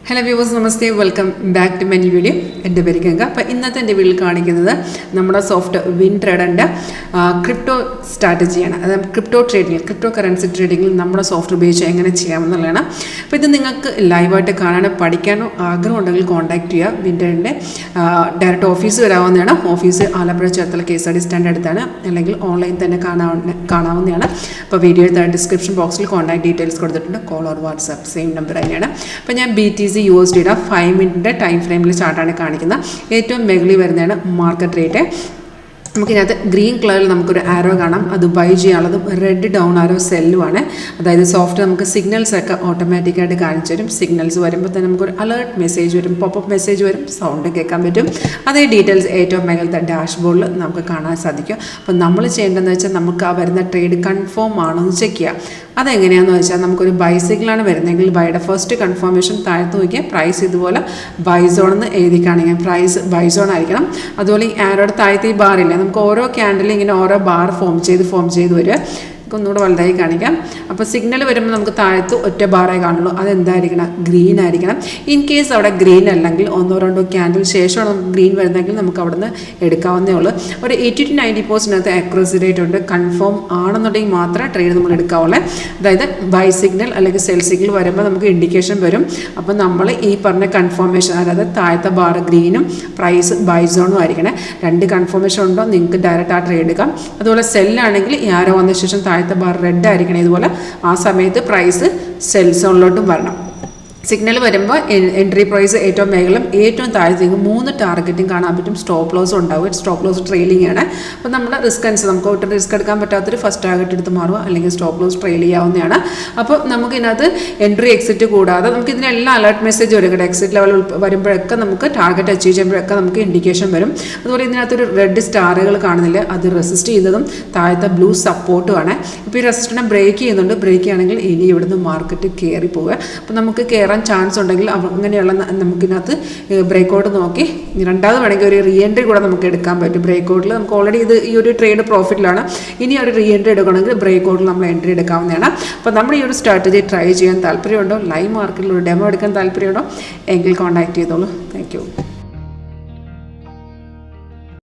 Hello viewers, നമസ്തേ, welcome back to my video. എൻ്റെ പേര് ഗംഗ. അപ്പോൾ ഇന്നത്തെ എൻ്റെ വീഡിയോയിൽ കാണിക്കുന്നത് നമ്മുടെ സോഫ്റ്റ് വിൻ ട്രേഡറിൻ്റെ ക്രിപ്റ്റോ സ്ട്രാറ്റജിയാണ്. അതായത് ക്രിപ്റ്റോ ട്രേഡിങ്ങിൽ, ക്രിപ്റ്റോ കറൻസി ട്രേഡിങ്ങിൽ നമ്മുടെ സോഫ്റ്റ് ഉപയോഗിച്ച് എങ്ങനെ ചെയ്യാമെന്നുള്ളതാണ്. അപ്പോൾ ഇത് നിങ്ങൾക്ക് ലൈവായിട്ട് കാണാനോ പഠിക്കാനോ ആഗ്രഹം ഉണ്ടെങ്കിൽ കോൺടാക്ട് ചെയ്യുക. വിൻ ട്രേഡറിൻ്റെ ഡയറക്റ്റ് ഓഫീസ് വരാവുന്നതാണ്. Office Alappuzha Cherthala KSRTC stand അടുത്താണ്, അല്ലെങ്കിൽ ഓൺലൈൻ തന്നെ കാണാവുന്നതാണ്. അപ്പോൾ വീഡിയോ ഡിസ്ക്രിപ്ഷൻ ബോക്സിൽ കോൺടാക്ട് ഡീറ്റെയിൽസ് കൊടുത്തിട്ടുണ്ട്. Call or WhatsApp same number തന്നെയാണ്. അപ്പോൾ ഞാൻ BTC USDയുടെ 5 മിനിറ്റിൻ്റെ ടൈം ഫ്രെയിമിൽ ചാർട്ടാണ് കാണിക്കുന്നത്. ഏറ്റവും മുകളിൽ വരുന്നതാണ് മാർക്കറ്റ് റേറ്റ്. നമുക്കിതിനകത്ത് ഗ്രീൻ കളറിൽ നമുക്കൊരു ആരോ കാണാം, അത് ബൈ ചെയ്യാനുള്ളതും റെഡ് ഡൗൺ ആരോ സെല്ലുമാണ്. അതായത് സോഫ്റ്റ് നമുക്ക് സിഗ്നൽസ് ഒക്കെ ഓട്ടോമാറ്റിക്കായിട്ട് കാണിച്ചു തരും. സിഗ്നൽസ് വരുമ്പോൾ തന്നെ നമുക്കൊരു അലേർട്ട് മെസ്സേജ് വരും, പോപ്പപ്പ് മെസ്സേജ് വരും, സൗണ്ട് കേൾക്കാൻ പറ്റും. അതേ ഡീറ്റെയിൽസ് ഏറ്റവും മേഖലത്തെ ഡാഷ്ബോർഡിൽ നമുക്ക് കാണാൻ സാധിക്കും. അപ്പോൾ നമ്മൾ ചെയ്യേണ്ടതെന്ന് വെച്ചാൽ നമുക്ക് ആ വരുന്ന ട്രേഡ് കൺഫേം ആണോ എന്ന് ചെക്ക് ചെയ്യുക. അതെങ്ങനെയാണെന്ന് വെച്ചാൽ നമുക്കൊരു ബൈ സിഗ്നലാണ് വരുന്നതെങ്കിൽ ബൈയുടെ ഫസ്റ്റ് കൺഫർമേഷൻ താഴത്ത് നോക്കിയാൽ പ്രൈസ് ഇതുപോലെ ബൈ സോൺ എന്ന് എഴുതി കാണിക്കാം. പ്രൈസ് ബൈ സോൺ ആയിരിക്കണം. അതുപോലെ ഈ ആരോടെ താഴത്തെ ഈ ബാറില്ല, നമുക്ക് ഓരോ ക്യാൻഡിലും ഇങ്ങനെ ഓരോ ബാർ ഫോം ചെയ്ത് വരിക. ഒന്നുകൂടെ വലുതായി കാണിക്കാം. അപ്പോൾ സിഗ്നൽ വരുമ്പോൾ നമുക്ക് താഴത്ത് ഒറ്റ ബാറേ കാണുള്ളൂ. അതെന്തായിരിക്കണം? ഗ്രീൻ ആയിരിക്കണം. ഇൻ കേസ് അവിടെ ഗ്രീൻ അല്ലെങ്കിൽ 1-2 ക്യാൻഡിൽ ശേഷമാണ് നമുക്ക് ഗ്രീൻ വരുന്നതെങ്കിൽ നമുക്ക് അവിടെ നിന്ന് എടുക്കാവുന്നേ ഉള്ളൂ. ഒരു 80 to 90% ആക്യുറസി റേറ്റ് ഉണ്ട്. കൺഫേം ആണെന്നുണ്ടെങ്കിൽ മാത്രമേ ട്രേഡ് നമ്മൾ എടുക്കാവുള്ളൂ. അതായത് ബൈ സിഗ്നൽ അല്ലെങ്കിൽ സെൽ സിഗ്നൽ വരുമ്പോൾ നമുക്ക് ഇൻഡിക്കേഷൻ വരും. അപ്പോൾ നമ്മൾ ഈ പറഞ്ഞ കൺഫർമേഷൻ, അതായത് താഴത്തെ ബാർ ഗ്രീനും പ്രൈസ് ബൈ സോണും ആയിരിക്കണം. 2 കൺഫർമേഷൻ ഉണ്ടോ നിങ്ങൾക്ക് ഡയറക്റ്റ് ആ ട്രേഡ് എടുക്കാം. അതുപോലെ സെല്ലാണെങ്കിൽ ആരോ വന്ന ശേഷം താഴത്തെ ബാർ റെഡ് ആയിരിക്കണം. ഇതുപോലെ ആ സമയത്ത് പ്രൈസ് സെൽ സോണിലോട്ടും വരണം. സിഗ്നൽ വരുമ്പോൾ എൻട്രി പ്രൈസ് ഏറ്റവും മേഖലയും ഏറ്റവും താഴത്തേക്ക് 3 ടാർഗറ്റിംഗ് കാണാൻ പറ്റും. സ്റ്റോപ്പ് ലോസ് ഉണ്ടാവും. സ്റ്റോപ്പ് ലോസ് ട്രെയിലിംഗ് ആണ്. അപ്പോൾ നമ്മുടെ റിസ്ക് അനുസരിച്ച് നമുക്ക് ഒട്ടും റിസ്ക് എടുക്കാൻ പറ്റാത്തൊരു ഫസ്റ്റ് ടാർഗറ്റ് എടുത്ത് മാറുക, അല്ലെങ്കിൽ സ്റ്റോപ്പ് ലോസ് ട്രെയിൽ ചെയ്യാവുന്നതാണ്. അപ്പോൾ നമുക്ക് ഇതിനകത്ത് എൻട്രി എക്സിറ്റ് കൂടാതെ നമുക്ക് ഇതിനെല്ലാം അലേർട്ട് മെസ്സേജ് വരും. എക്സിറ്റ് ലെവൽ വരുമ്പോഴൊക്കെ നമുക്ക് ടാർഗറ്റ് അച്ചീവ് ചെയ്യുമ്പോഴൊക്കെ നമുക്ക് ഇൻഡിക്കേഷൻ വരും. അതുപോലെ ഇതിനകത്തൊരു റെഡ് സ്റ്റാറുകൾ കാണുന്നില്ല, അത് റെസിസ്റ്റ് ചെയ്യുന്നതും താഴത്തെ ബ്ലൂ സപ്പോർട്ടുമാണ്. ഇപ്പോൾ ഈ റെസിസ്റ്റിനെ ബ്രേക്ക് ചെയ്യുന്നുണ്ട്. ബ്രേക്ക് ചെയ്യുകയാണെങ്കിൽ ഇനി ഇവിടുന്ന് മാർക്കറ്റ് കയറി പോവുക. അപ്പോൾ നമുക്ക് ചാൻസ് ഉണ്ടെങ്കിൽ അങ്ങനെയുള്ള നമുക്കിനകത്ത് ബ്രേക്കൗട്ട് നോക്കി രണ്ടാമത് വേണമെങ്കിൽ ഒരു റീ എൻട്രി കൂടെ നമുക്ക് എടുക്കാൻ പറ്റും. ബ്രേക്കൗട്ടിൽ നമുക്ക് ഓൾറെഡി ഈ ഒരു ട്രേഡ് പ്രോഫിറ്റിലാണ്. ഇനി ഒരു റീ എൻട്രി എടുക്കണമെങ്കിൽ ബ്രേക്കൗട്ടിൽ നമ്മൾ എൻട്രി എടുക്കാവുന്നതാണ്. അപ്പോൾ നമ്മൾ ഈ ഒരു സ്ട്രാറ്റജി ട്രൈ ചെയ്യാൻ താല്പര്യമുണ്ടോ, ലൈവ് മാർക്കറ്റിൽ ഒരു ഡെമോ എടുക്കാൻ താല്പര്യമുണ്ടോ എങ്കിൽ കോൺടാക്ട് ചെയ്തോളൂ. Thank you.